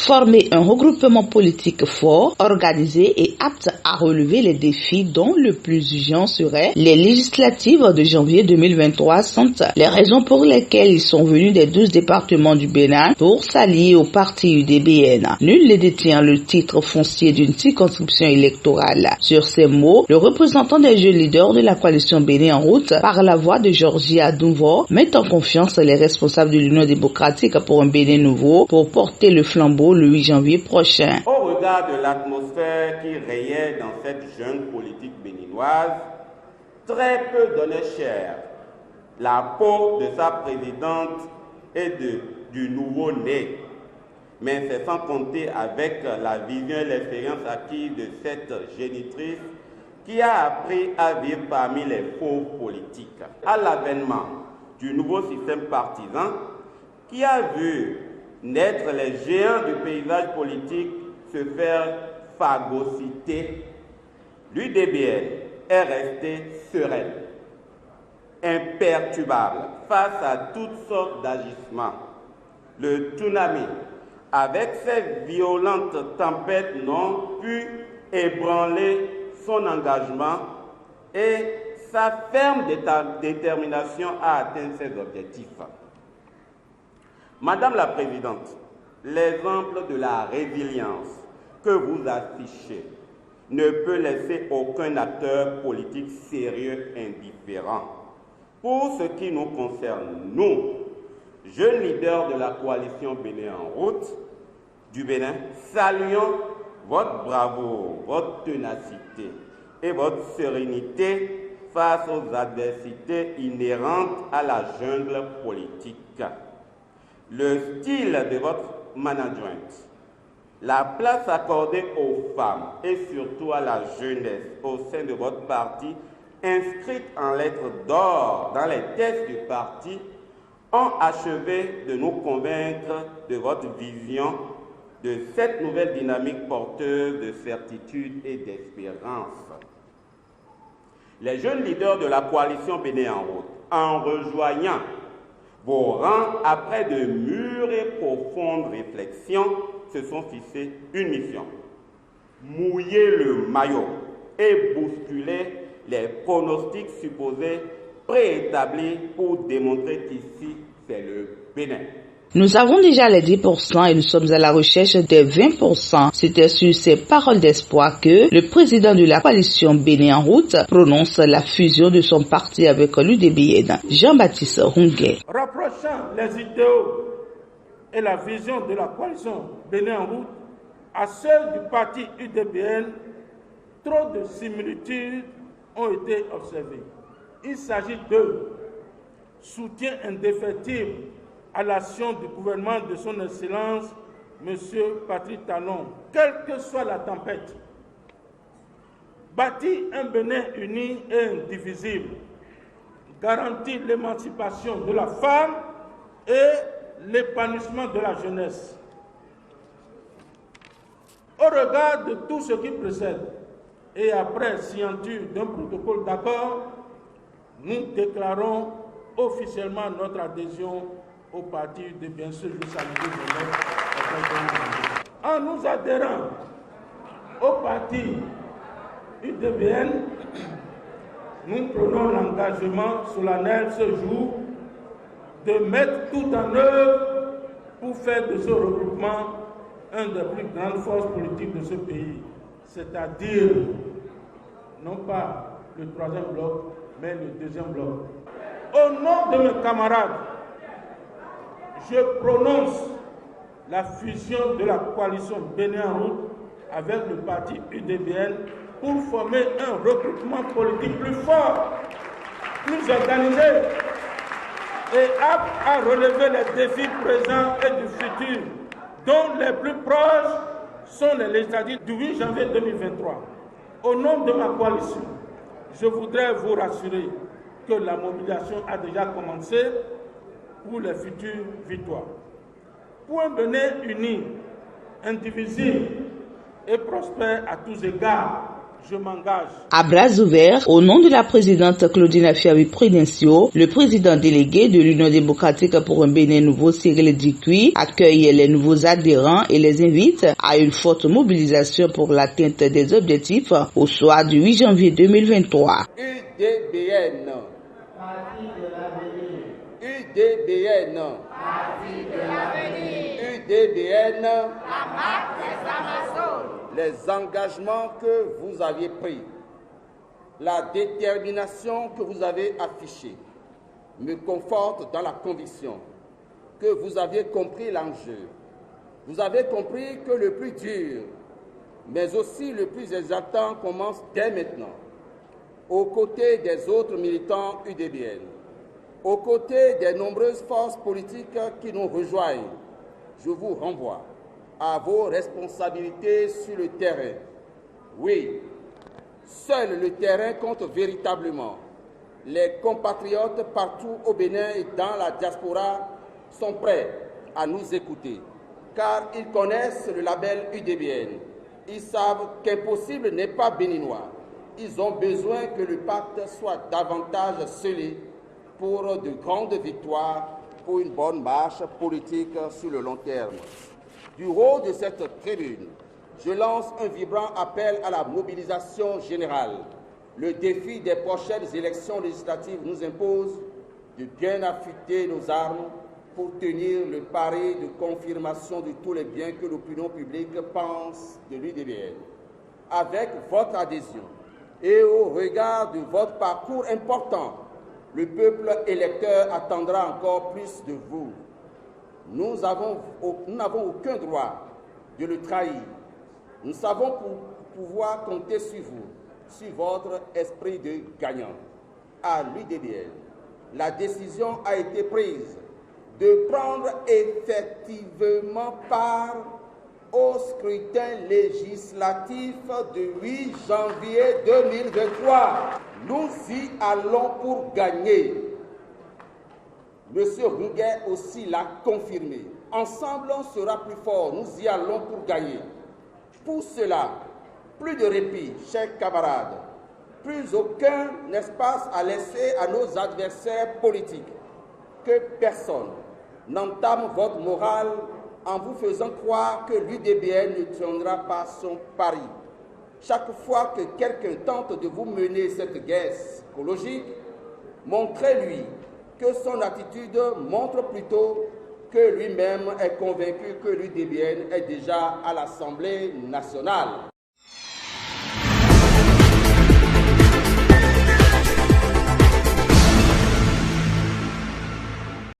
Former un regroupement politique fort, organisé et apte à relever les défis dont le plus urgent serait les législatives de janvier 2023 sont les raisons pour lesquelles ils sont venus des 12 départements du Bénin pour s'allier au parti UDBN. Nul ne détient le titre foncier d'une circonscription électorale. Sur ces mots, le représentant des jeunes leaders de la coalition Bénin en route, par la voix de Georgie Adouvo, met en confiance les responsables de l'Union démocratique pour un Bénin nouveau pour porter le flambeau le 8 janvier prochain. Au regard de l'atmosphère qui rayait dans cette jeune politique béninoise, très peu donnaient cher la peau de sa présidente et du nouveau-né. Mais c'est sans compter avec la vision et l'expérience acquise de cette génitrice qui a appris à vivre parmi les faux politiques. À l'avènement du nouveau système partisan qui a vu naître les géants du paysage politique se faire phagocyter, l'UDBN est restée sereine, imperturbable face à toutes sortes d'agissements. Le tsunami, avec ses violentes tempêtes, n'ont pu ébranler son engagement et sa ferme détermination à atteindre ses objectifs. Madame la Présidente, l'exemple de la résilience que vous affichez ne peut laisser aucun acteur politique sérieux indifférent. Pour ce qui nous concerne, nous, jeunes leaders de la coalition Bénin en route du Bénin, saluons votre bravoure, votre ténacité et votre sérénité face aux adversités inhérentes à la jungle politique. Le style de votre management, la place accordée aux femmes et surtout à la jeunesse au sein de votre parti, inscrite en lettres d'or dans les textes du parti, ont achevé de nous convaincre de votre vision, de cette nouvelle dynamique porteuse de certitude et d'espérance. Les jeunes leaders de la coalition Bénin en route, en rejoignant vos rangs après de mûres et profondes réflexions, se sont fixés une mission: mouiller le maillot et bousculer les pronostics supposés préétablis pour démontrer qu'ici, c'est le Bénin. Nous avons déjà les 10% et nous sommes à la recherche des 20%. C'était sur ces paroles d'espoir que le président de la coalition Bénin en route prononce la fusion de son parti avec l'UDBN, Jean-Baptiste Runguet. Rapprochant les idéaux et la vision de la coalition Bénin en route à celle du parti UDBN, trop de similitudes ont été observées. Il s'agit de soutien indéfectible à l'action du gouvernement de son Excellence, M. Patrick Talon, quelle que soit la tempête. Bâtir un Bénin uni et indivisible, garantir l'émancipation de la femme et l'épanouissement de la jeunesse. Au regard de tout ce qui précède, et après signature d'un protocole d'accord, nous déclarons officiellement notre adhésion au parti de bien sûr le samedi 29. En nous adhérant au parti UDBN, nous prenons l'engagement solennel ce jour de mettre tout en œuvre pour faire de ce regroupement un des plus grandes forces politiques de ce pays, c'est-à-dire non pas le troisième bloc, mais le deuxième bloc. Au nom de mes camarades, je prononce la fusion de la coalition Bénin en route avec le parti UDBN pour former un regroupement politique plus fort, plus organisé et apte à relever les défis présents et du futur, dont les plus proches sont les législatives du 8 janvier 2023. Au nom de ma coalition, je voudrais vous rassurer que la mobilisation a déjà commencé pour les futures victoires. Pour un Bénin uni, indivisible et prospère à tous égards, je m'engage. À bras ouverts, au nom de la présidente Claudine Fiavi-Prudencio, le président délégué de l'Union démocratique pour un Bénin nouveau, Cyril Dikui, accueille les nouveaux adhérents et les invite à une forte mobilisation pour l'atteinte des objectifs au soir du 8 janvier 2023. UDBN. Parti de l'avenir. UDBN. Parti de l'avenir. UDBN. La marque des Amazones. Les engagements que vous aviez pris, la détermination que vous avez affichée me conforte dans la conviction que vous aviez compris l'enjeu. Vous avez compris que le plus dur, mais aussi le plus exaltant commence dès maintenant. Aux côtés des autres militants UDBN, aux côtés des nombreuses forces politiques qui nous rejoignent, je vous renvoie à vos responsabilités sur le terrain. Oui, seul le terrain compte véritablement. Les compatriotes partout au Bénin et dans la diaspora sont prêts à nous écouter, car ils connaissent le label UDBN. Ils savent qu'impossible n'est pas béninois. Ils ont besoin que le pacte soit davantage scellé pour de grandes victoires, pour une bonne marche politique sur le long terme. Du haut de cette tribune, je lance un vibrant appel à la mobilisation générale. Le défi des prochaines élections législatives nous impose de bien affûter nos armes pour tenir le pari de confirmation de tous les biens que l'opinion publique pense de l'UDBN. Avec votre adhésion et au regard de votre parcours important, le peuple électeur attendra encore plus de vous. Nous n'avons aucun droit de le trahir. Nous savons pouvoir compter sur vous, sur votre esprit de gagnant. À l'UDBN, la décision a été prise de prendre effectivement part au scrutin législatif du 8 janvier 2023. Nous y allons pour gagner. Monsieur Rouguet aussi l'a confirmé. Ensemble, on sera plus fort. Nous y allons pour gagner. Pour cela, plus de répit, chers camarades. Plus aucun espace à laisser à nos adversaires politiques. Que personne n'entame votre morale en vous faisant croire que l'UDBN ne tiendra pas son pari. Chaque fois que quelqu'un tente de vous mener cette guerre psychologique, montrez-lui que son attitude montre plutôt que lui-même est convaincu que l'UDBN est déjà à l'Assemblée nationale.